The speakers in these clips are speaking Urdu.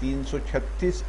336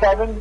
7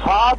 7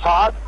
7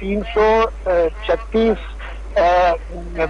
336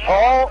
100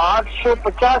850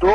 2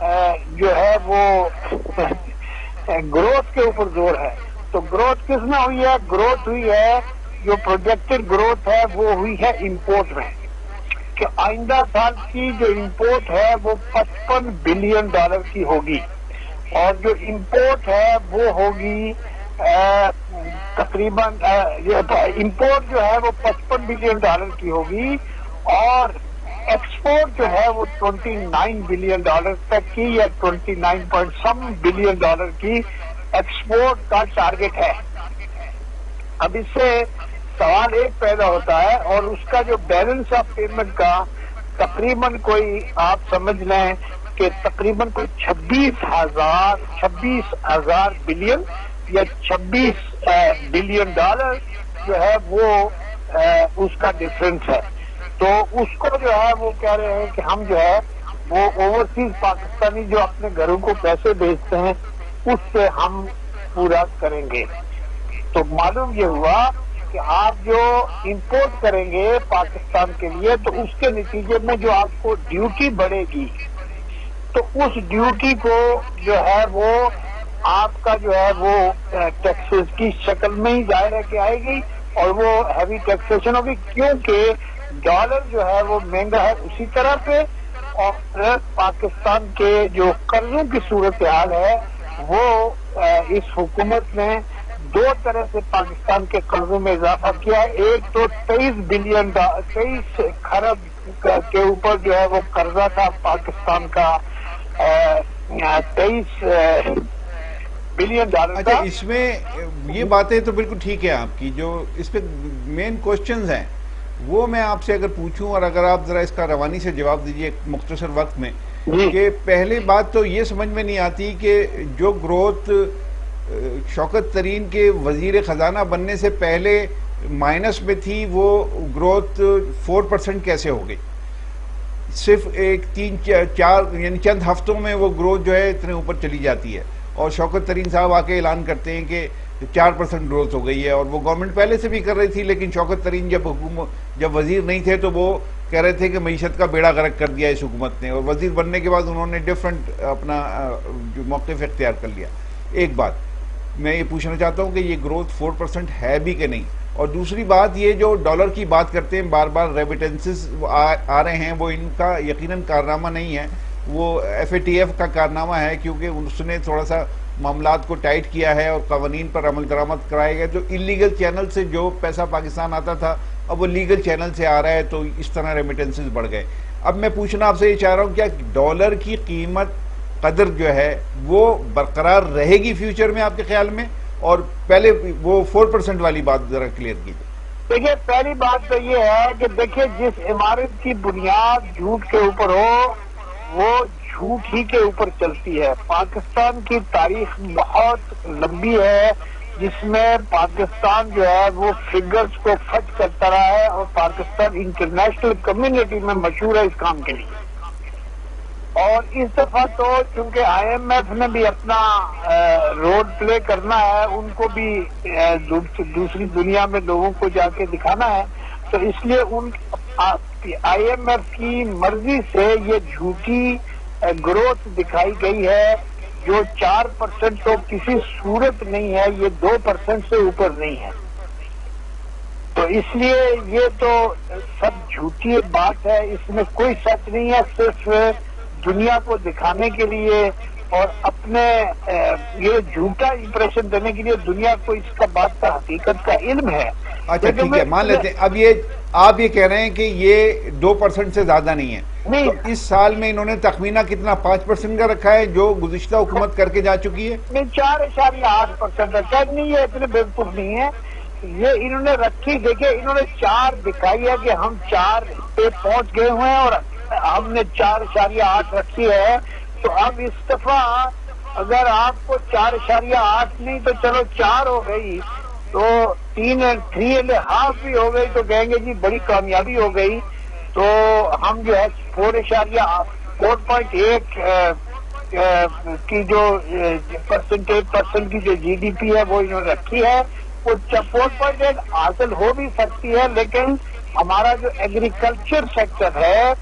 جو ہے وہ گروتھ کے اوپر زور ہے. تو گروتھ کس میں ہوئی ہے؟ گروتھ ہوئی ہے، جو پروجیکٹڈ گروتھ ہے وہ ہوئی ہے امپورٹ میں، کہ آئندہ سال کی جو امپورٹ ہے وہ $55 بلین کی ہوگی، اور جو امپورٹ ہے وہ ہوگی تقریباً امپورٹ جو ہے وہ $55 بلین کی ہوگی، اور ایکسپورٹ جو ہے وہ $29 بلین تک کی، یا 29 بلین کی ایکسپورٹ کا ٹارگٹ ہے. اب اس سے سوال ایک پیدا ہوتا ہے، اور اس کا جو بیلنس آف پیمنٹ کا تقریباً کوئی آپ سمجھ لیں کہ تقریباً کوئی 26,000 بلین یا $26 بلین جو ہے وہ اس کا ڈفرنس ہے. تو اس کو جو ہے وہ کہہ رہے ہیں کہ ہم جو ہے وہ اوورسیز پاکستانی جو اپنے گھروں کو پیسے بھیجتے ہیں اس سے ہم پورا کریں گے. تو معلوم یہ ہوا کہ آپ جو امپورٹ کریں گے پاکستان کے لیے تو اس کے نتیجے میں جو آپ کو ڈیوٹی بڑھے گی، تو اس ڈیوٹی کو جو ہے وہ آپ کا جو ہے وہ ٹیکسز کی شکل میں ہی ظاہر ہے کہ آئے گی، اور وہ ہیوی ٹیکسیشن ہوگی، کیونکہ ڈالر جو ہے وہ مہنگا ہے اسی طرح پہ، اور پاکستان کے جو قرضوں کی صورتحال ہے وہ اس حکومت نے دو طرح سے پاکستان کے قرضوں میں اضافہ کیا ہے. ایک تو 23 کھرب کے اوپر جو ہے وہ قرضہ تھا پاکستان کا، 23 بلین ڈالر اچھا، کا. اس میں یہ باتیں تو بالکل ٹھیک ہے آپ کی، جو اس پہ مین کوشچنز ہیں وہ میں آپ سے اگر پوچھوں، اور اگر آپ ذرا اس کا روانی سے جواب دیجیے ایک مختصر وقت میں، کہ پہلی بات تو یہ سمجھ میں نہیں آتی کہ جو گروتھ شوکت ترین کے وزیر خزانہ بننے سے پہلے مائنس میں تھی، وہ گروتھ 4% کیسے ہو گئی؟ صرف ایک 3-4 یعنی چند ہفتوں میں وہ گروتھ جو ہے اتنے اوپر چلی جاتی ہے، اور شوکت ترین صاحب آ کے اعلان کرتے ہیں کہ 4% گروتھ ہو گئی ہے. اور وہ گورنمنٹ پہلے سے بھی کر رہی تھی، لیکن شوکت ترین جب وزیر نہیں تھے تو وہ کہہ رہے تھے کہ معیشت کا بیڑا غرق کر دیا اس حکومت نے، اور وزیر بننے کے بعد انہوں نے ڈفرنٹ اپنا جو موقف اختیار کر لیا. ایک بات میں یہ پوچھنا چاہتا ہوں کہ یہ گروتھ 4% ہے بھی کہ نہیں؟ اور دوسری بات یہ جو ڈالر کی بات کرتے ہیں بار بار، ریمیٹنسز آ رہے ہیں، وہ ان کا یقیناً کارنامہ نہیں ہے، وہ FATF کا کارنامہ ہے، کیونکہ اس نے تھوڑا سا معاملات کو ٹائٹ کیا ہے اور قوانین پر عمل درآمد کرائے گئے. جو انلیگل چینل سے جو پیسہ پاکستان آتا تھا اب وہ لیگل چینل سے آ رہا ہے، تو اس طرح ریمیٹنسز بڑھ گئے. اب میں پوچھنا آپ سے یہ چاہ رہا ہوں، کیا ڈالر کی قیمت قدر جو ہے وہ برقرار رہے گی فیوچر میں آپ کے خیال میں؟ اور پہلے وہ 4% والی بات ذرا کلیئر کیجیے. دیکھیے، پہلی بات تو یہ ہے کہ دیکھیے جس عمارت کی بنیاد جھوٹ کے اوپر ہو وہ جھوٹ ہی کے اوپر چلتی ہے. پاکستان کی تاریخ بہت لمبی ہے جس میں پاکستان جو ہے وہ فگرز کو فٹ کرتا رہا ہے، اور پاکستان انٹرنیشنل کمیونٹی میں مشہور ہے اس کام کے لیے. اور اس دفعہ تو چونکہ IMF نے بھی اپنا رول پلے کرنا ہے، ان کو بھی دوسری دنیا میں لوگوں کو جا کے دکھانا ہے، تو اس لیے ان IMF کی مرضی سے یہ جھوٹی گروتھ دکھائی گئی ہے، جو 4% تو کسی صورت نہیں ہے، یہ 2% سے اوپر نہیں ہے. تو اس لیے یہ تو سب جھوٹی بات ہے، اس میں کوئی سچ نہیں ہے، صرف دنیا کو دکھانے کے لیے اور اپنے یہ جھوٹا امپریشن دینے کے لیے دنیا کو اس کا بات کا حقیقت کا علم ہے. اچھا ٹھیک ہے، مان لیتے ہیں. اب آپ یہ کہہ رہے ہیں کہ یہ 2% سے زیادہ نہیں ہے، تو اس سال میں انہوں نے تخمینہ کتنا 5% کا رکھا ہے جو گزشتہ حکومت کر کے جا چکی ہے؟ 4.8% رکھا ہے. نہیں، یہ اتنے بیوقوف نہیں ہے، یہ انہوں نے رکھی. دیکھیں انہوں نے 4 دکھائی ہے کہ ہم 4 پہ پہنچ گئے ہوئے ہیں، اور ہم نے 4.8 رکھی ہے. تو اب اس دفعہ اگر آپ کو 4.8 نہیں تو چلو 4 ہو گئی، تو 3.5 بھی ہو گئی، تو کہیں گے جی بڑی کامیابی ہو گئی. تو ہم جو ہے 4.8 کی جو % کی جو GDP ہے وہ انہوں نے رکھی ہے. وہ 4.8 حاصل ہو بھی سکتی ہے، لیکن ہمارا جو ایگریکلچر سیکٹر ہے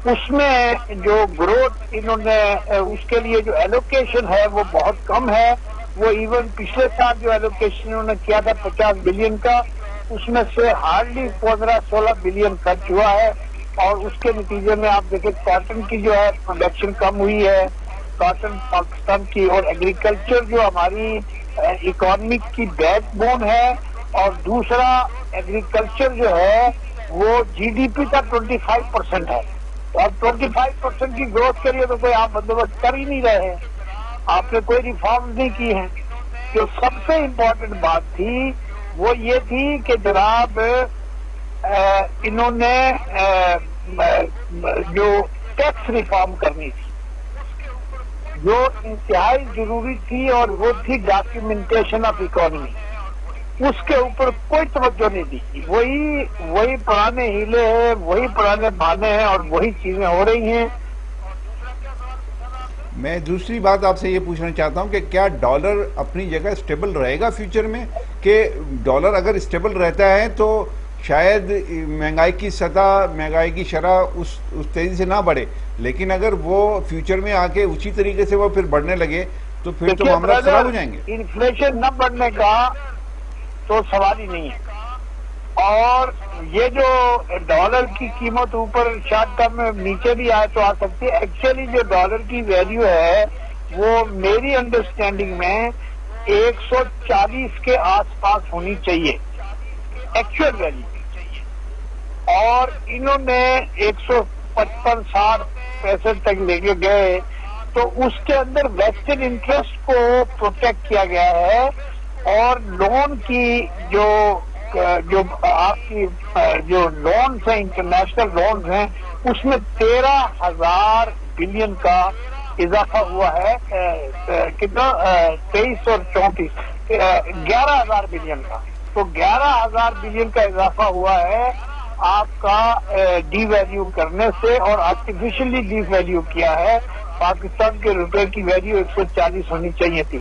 اس میں جو گروتھ انہوں نے اس کے لیے جو ایلوکیشن ہے وہ بہت کم ہے. وہ ایون پچھلے سال جو ایلوکیشن انہوں نے کیا تھا 50 بلین کا، اس میں سے ہارڈلی 15-16 بلین خرچ ہوا ہے. اور اس کے نتیجے میں آپ دیکھیں کاٹن کی جو ہے پروڈکشن کم ہوئی ہے، کاٹن پاکستان کی. اور ایگریکلچر جو ہماری اکانومی کی بیک بون ہے، اور دوسرا ایگریکلچر جو ہے وہ جی ڈی پی کا 25% ہے. اور 25% کی گروتھ کے لیے تو کوئی آپ بندوبست کر ہی نہیں رہے ہیں، آپ نے کوئی ریفارم نہیں کی ہیں. جو سب سے امپورٹنٹ بات تھی وہ یہ تھی کہ جناب انہوں نے جو ٹیکس ریفارم کرنی تھی جو انتہائی ضروری تھی، اور وہ تھی ڈاکیومنٹیشن آف اکانومی. اس کے اوپر کوئی توجہ نہیں دی. وہی پرانے ہیلے ہیں، وہی پرانے بہانے ہیں، اور وہی چیزیں ہو رہی ہیں. میں دوسری بات آپ سے یہ پوچھنا چاہتا ہوں کہ کیا ڈالر اپنی جگہ اسٹیبل رہے گا فیوچر میں؟ کہ ڈالر اگر اسٹیبل رہتا ہے تو شاید مہنگائی کی سطح، مہنگائی کی شرح اس تیزی سے نہ بڑھے، لیکن اگر وہ فیوچر میں آ کے اسی طریقے سے وہ پھر بڑھنے لگے تو پھر تو معاملات خراب ہو جائیں گے. انفلیشن نہ بڑھنے کا تو سوال ہی نہیں ہے. اور یہ جو ڈالر کی قیمت اوپر شارٹ ٹرم میں نیچے بھی آئے تو آ سکتی ہے. ایکچولی جو ڈالر کی ویلیو ہے وہ میری انڈرسٹینڈنگ میں 140 کے آس پاس ہونی چاہیے ایکچوئل ویلیو. اور انہوں نے 155 60 65 تک لے کے گئے، تو اس کے اندر ویسٹڈ انٹرسٹ کو پروٹیکٹ کیا گیا ہے. اور لون کی جو آپ کی جو لونز ہیں، انٹرنیشنل لونز ہیں، اس میں 13,000 بلین کا اضافہ ہوا ہے. کتنا 23 اور 34 11,000 بلین کا. تو 11,000 بلین کا اضافہ ہوا ہے آپ کا ڈی ویلیو کرنے سے، اور آرٹیفیشلی ڈی ویلیو کیا ہے. پاکستان کے روپے کی ویلیو 140 ہونی چاہیے تھی.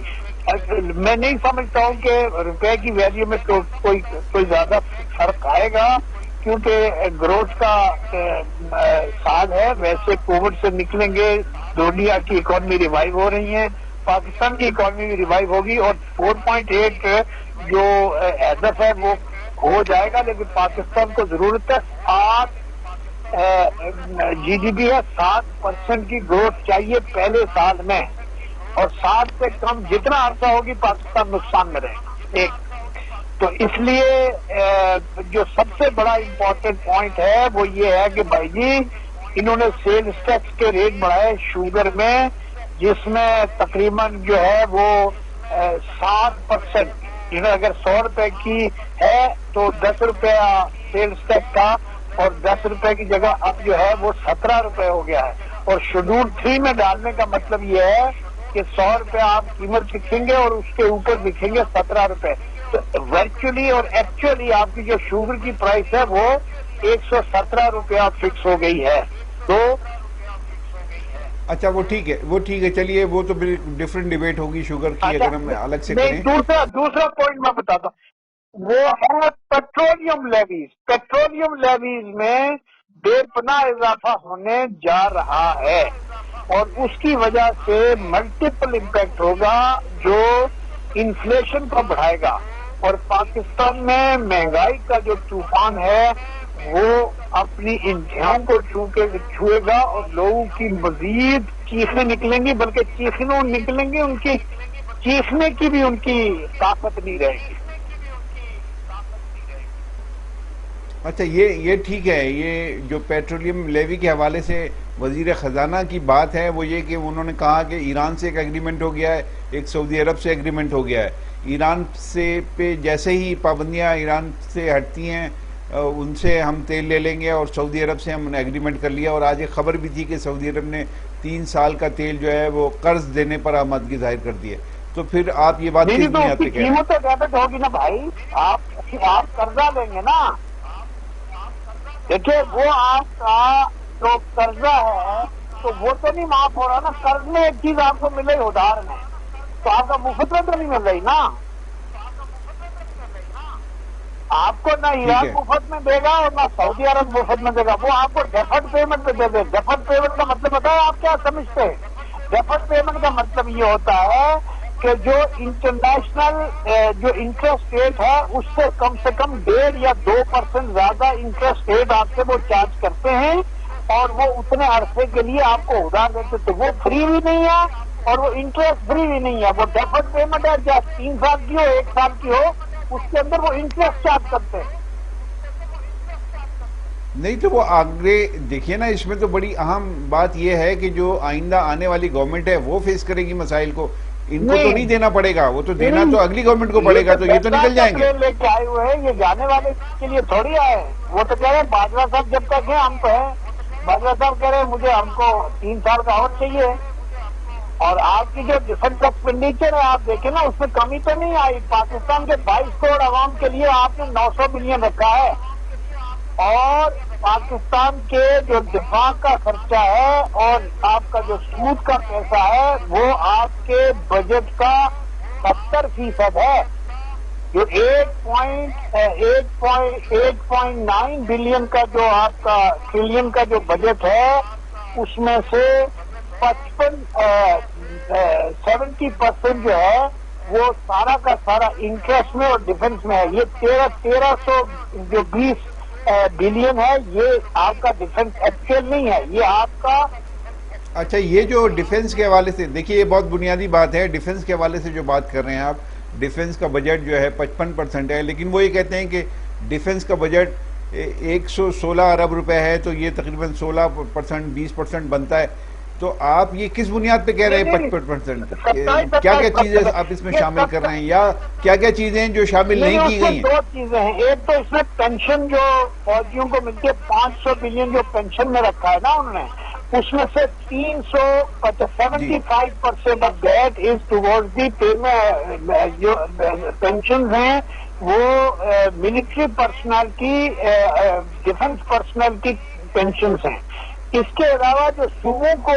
میں نہیں سمجھتا ہوں کہ روپے کی ویلیو میں کوئی زیادہ فرق آئے گا، کیونکہ گروتھ کا سال ہے. ویسے کووڈ سے نکلیں گے، دنیا کی اکانومی ریوائیو ہو رہی ہیں، پاکستان کی اکانومی بھی ریوائیو ہوگی، اور 4.8 جو ہدف ہے وہ ہو جائے گا. لیکن پاکستان کو ضرورت ہے 7 جی ڈی پی ہے، 7% کی گروتھ چاہیے پہلے سال میں. اور 7 سے کم جتنا عرصہ ہوگی پاکستان نقصان میں رہے گا. ایک تو اس لیے جو سب سے بڑا امپورٹنٹ پوائنٹ ہے وہ یہ ہے کہ بھائی جی انہوں نے سیلز ٹیکس کے ریٹ بڑھائے شوگر میں، جس میں تقریباً جو ہے وہ 7%. اگر 100 روپے کی ہے تو 10 روپیہ سیلز ٹیکس کا، اور 10 روپے کی جگہ اب جو ہے وہ 17 روپے ہو گیا ہے. اور شیڈول 3 میں ڈالنے کا مطلب یہ ہے کہ 100 روپے آپ قیمت لکھیں گے اور اس کے اوپر لکھیں گے 17 روپے. تو ورچولی اور ایکچولی آپ کی جو شوگر کی پرائس ہے وہ 117 روپیہ فکس ہو گئی ہے. تو اچھا وہ ٹھیک ہے، چلیے وہ تو ڈفرینٹ ڈیبیٹ ہوگی شوگر کی اگر ہم الگ سے کریں. دوسرا پوائنٹ میں بتاتا ہوں، وہ ہے پیٹرولیم لیویز. پیٹرولیم لیویز میں بے پناہ اضافہ ہونے جا رہا ہے، اور اس کی وجہ سے ملٹیپل امپیکٹ ہوگا جو انفلیشن کو بڑھائے گا. اور پاکستان میں مہنگائی کا جو طوفان ہے وہ اپنی انتہاؤں کو چھوئے گا، اور لوگوں کی مزید چیخیں نکلیں گی، بلکہ چیخنوں نکلیں گی، ان کی چیخنے کی بھی ان کی طاقت نہیں رہے گی. اچھا یہ ٹھیک ہے. یہ جو پیٹرولیم لیوی کے حوالے سے وزیر خزانہ کی بات ہے وہ یہ کہ انہوں نے کہا کہ ایران سے ایک ایگریمنٹ ہو گیا ہے، ایک سعودی عرب سے ایگریمنٹ ہو گیا ہے. ایران سے پہ جیسے ہی پابندیاں ایران سے ہٹتی ہیں ان سے ہم تیل لے لیں گے، اور سعودی عرب سے ہم نے ایگریمنٹ کر لیا. اور آج ایک خبر بھی تھی کہ سعودی عرب نے 3 سال کا تیل جو ہے وہ قرض دینے پر آمادگی ظاہر کر دی ہے. تو پھر آپ یہ بات کس بنیاد پہ کہہ رہے ہیں؟ قیمت ڈیبٹ ہوگی نا بھائی، آپ قرضہ لیں گے نا. دیکھیے وہ آپ کا جو قرضہ ہے تو وہ تو نہیں معاف ہو رہا نا. قرض میں ایک چیز آپ کو ملے ادھار میں، تو آپ کا مفت میں تو نہیں مل رہی نا. آپ کو کو نہ ایران مفت میں دے گا اور نہ سعودی عرب مفت میں دے گا، وہ آپ کو ڈیفرڈ پیمنٹ پہ دے دے۔ ڈیفرڈ پیمنٹ کا مطلب بتایا آپ کیا سمجھتے ہیں؟ ڈیفرڈ پیمنٹ کا مطلب یہ ہوتا ہے کہ جو انٹرنیشنل جو انٹرسٹ ریٹ ہے اس سے کم 1.5 یا 2% زیادہ انٹرسٹ ریٹ آپ سے وہ چارج کرتے ہیں، اور وہ اتنے عرصے کے لیے آپ کو ادھار دیتے، تو وہ فری بھی نہیں ہے اور وہ انٹرسٹ فری بھی نہیں ہے، وہ ڈیفرڈ پیمنٹ ہے، چاہے 3 سال کی ہو 1 سال کی ہو، اس کے اندر وہ انٹرسٹ چارج کرتے ہیں۔ نہیں تو وہ آگے دیکھیے نا، اس میں تو بڑی اہم بات یہ ہے کہ جو آئندہ آنے والی گورنمنٹ ہے وہ فیس کرے گی مسائل کو، ان کو تو نہیں دینا پڑے گا، وہ تو دینا تو اگلی گورنمنٹ کو پڑے گا، تو یہ تو نکل جائیں گے۔ لے کے آئے ہوئے ہیں، یہ جانے والے کے لیے تھوڑی آئے، وہ تو کہہ رہے ہیں باجوہ صاحب جب تک ہیں ہم تو ہیں، باجوہ صاحب کہہ رہے ہیں ہم کو 3 سال کا اور چاہیے، اور آپ کی جو ڈیفنس ایکسپینڈیچر ہے آپ دیکھیں نا اس میں کمی تو نہیں آئی۔ پاکستان کے 22 کروڑ عوام کے لیے آپ نے 900 بلین رکھا ہے، اور پاکستان کے جو دفاع کا خرچہ ہے اور آپ کا جو سود کا پیسہ ہے وہ آپ کے بجٹ کا 70% ہے۔ جو 8.9 بلین کا جو آپ کا ٹریلین کا جو بجٹ ہے اس میں سے 70% جو ہے وہ سارا کا سارا انٹرسٹ میں اور ڈیفنس میں ہے۔ یہ 1320 بلین ہے، یہ آپ کا ڈیفنس ایکچوئل نہیں ہے، یہ آپ کا۔ اچھا، یہ جو ڈیفنس کے حوالے سے دیکھیے، یہ بہت بنیادی بات ہے، ڈیفنس کے حوالے سے جو بات کر رہے ہیں آپ، ڈیفنس کا بجٹ جو ہے 55% ہے، لیکن وہ یہ کہتے ہیں کہ ڈیفنس کا بجٹ 116 ارب روپے ہے، تو یہ تقریباً 16% 20% بنتا ہے، تو آپ یہ کس بنیاد پہ کہہ رہے ہیں 55%؟ کیا کیا چیزیں آپ اس میں شامل کر رہے ہیں، یا کیا کیا چیزیں ہیں جو شامل نہیں کی گئی ہیں؟ 2 چیزیں ہیں، ایک تو اس میں پینشن جو فوجیوں کو ملتی ہے 500 بلین جو پینشن میں رکھا ہے نا انہوں نے، اس میں سے 75% of that is toward the payment, جو پینشن ہیں وہ ملٹری پرسنل کی ڈیفنس پرسنل کی پینشنز ہیں۔ اس کے علاوہ جو صوبوں کو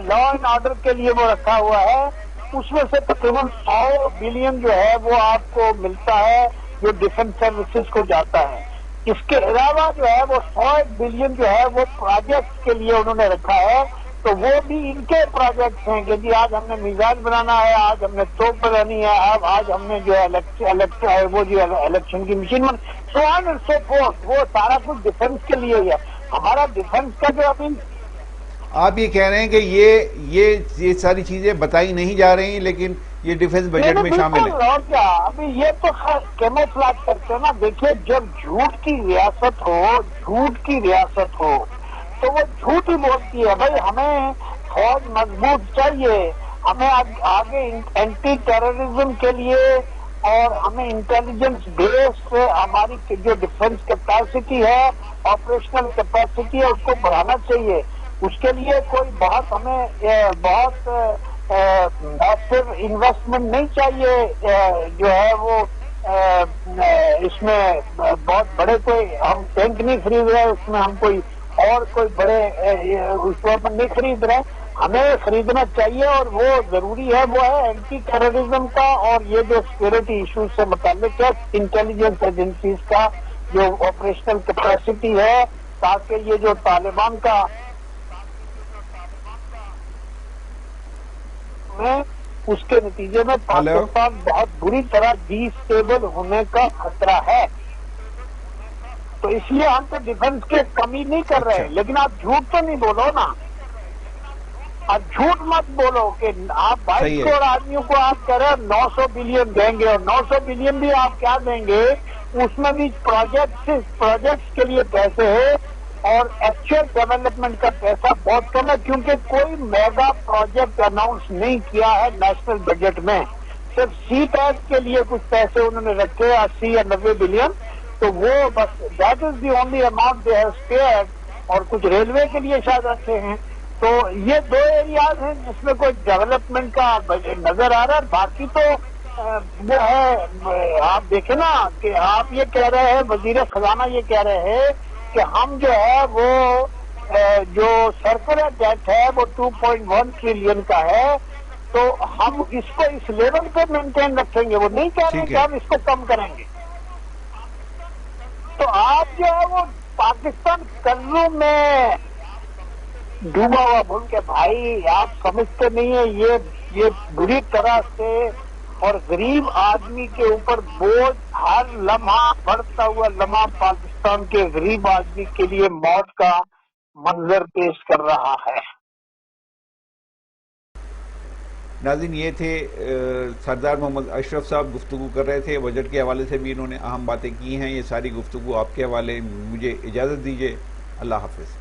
لا اینڈ آرڈر کے لیے وہ رکھا ہوا ہے اس میں سے تقریباً 100 بلین جو ہے وہ آپ کو ملتا ہے جو ڈیفنس سروسز کو جاتا ہے۔ اس کے علاوہ جو ہے وہ 100 بلین جو ہے وہ پروجیکٹس کے لیے انہوں نے رکھا ہے، تو وہ بھی ان کے پروجیکٹس ہیں کہ جی آج ہم نے میزائل بنانا ہے، آج ہم نے توپ بنانی ہے، اب آج ہم نے جو ہے وہ جو الیکشن کی machine so on and so forth, وہ سارا کچھ ڈیفنس کے لیے ہی ہے۔ ہمارا ڈیفنس کا جو ابھی آپ یہ کہہ رہے ہیں کہ یہ ساری چیزیں بتائی نہیں جا رہی، لیکن یہ ڈیفنس بجٹ میں شامل ہے۔ اور کیا، ابھی یہ تو کیموفلیج کرتے ہیں نا۔ دیکھیے جب جھوٹ کی ریاست ہو تو وہ جھوٹ ہی بولتی ہے۔ بھائی ہمیں فوج مضبوط چاہیے، ہمیں آگے اینٹی ٹیررزم کے لیے، اور ہمیں انٹیلیجنس بیسڈ ہماری جو ڈیفنس کیپیسٹی ہے، آپریشنل کیپیسٹی ہے، اس کو بڑھانا چاہیے۔ اس کے لیے کوئی بہت میسو انویسٹمنٹ نہیں چاہیے، جو ہے وہ اس میں بہت بڑے کوئی ہم ٹینک نہیں خرید رہے، اس میں ہم کوئی بڑے اس وقت نہیں خرید رہے، ہمیں خریدنا چاہیے، اور وہ ضروری ہے، وہ ہے اینٹی ٹیررزم کا، اور یہ جو سیکورٹی ایشوز سے متعلق ہے انٹیلیجنس ایجنسیز کا جو آپریشنل کیپیسٹی ہے، تاکہ یہ جو طالبان کا اس کے نتیجے میں پاکستان بہت بری طرح ڈیسٹیبل ہونے کا خطرہ ہے۔ تو اس لیے ہم تو ڈیفنس کی کمی نہیں کر رہے، لیکن آپ جھوٹ تو نہیں بولو نا، آپ جھوٹ مت بولو کہ آپ 22 کروڑ آدمیوں کو آپ کہہ رہے ہیں 900 بلین دیں گے، اور 900 بلین بھی آپ کیا دیں گے، اس میں بھی پروجیکٹس کے لیے پیسے ہے، اور ایکچوئل ڈیولپمنٹ کا پیسہ بہت کم ہے، کیونکہ کوئی میگا پروجیکٹ اناؤنس نہیں کیا ہے نیشنل بجٹ میں۔ صرف سی پیک کے لیے کچھ پیسے انہوں نے رکھے 80 یا 90 بلین، تو وہ بس that is the only amount they have spared, اور کچھ ریلوے کے لیے شاید رکھے ہیں۔ تو یہ 2 ایریاز ہیں جس میں کوئی ڈیولپمنٹ کا نظر آ رہا ہے، باقی تو وہ ہے آپ دیکھیں نا کہ آپ یہ کہہ رہے ہیں، وزیر خزانہ یہ کہہ رہے ہیں کہ ہم جو ہے وہ جو سرکولر ڈیٹ ہے وہ 2.1 ٹریلین کا ہے، تو ہم اس کو اس لیول پہ مینٹین رکھیں گے، وہ نہیں کہہ رہے کہ ہم اس کو کم کریں گے۔ تو آپ جو ہے وہ پاکستان قرضوں میں ڈوبا ہوا ملک ہے بھائی، آپ سمجھتے نہیں ہیں یہ بری طرح سے، اور غریب آدمی کے اوپر بوجھ ہر لمحہ بڑھتا ہوا لمحہ پاکستان کے غریب آدمی کے لیے موت کا منظر پیش کر رہا ہے۔ ناظرین، یہ تھے سردار محمد اشرف صاحب، گفتگو کر رہے تھے بجٹ کے حوالے سے بھی انہوں نے اہم باتیں کی ہیں۔ یہ ساری گفتگو آپ کے حوالے، مجھے اجازت دیجیے، اللہ حافظ۔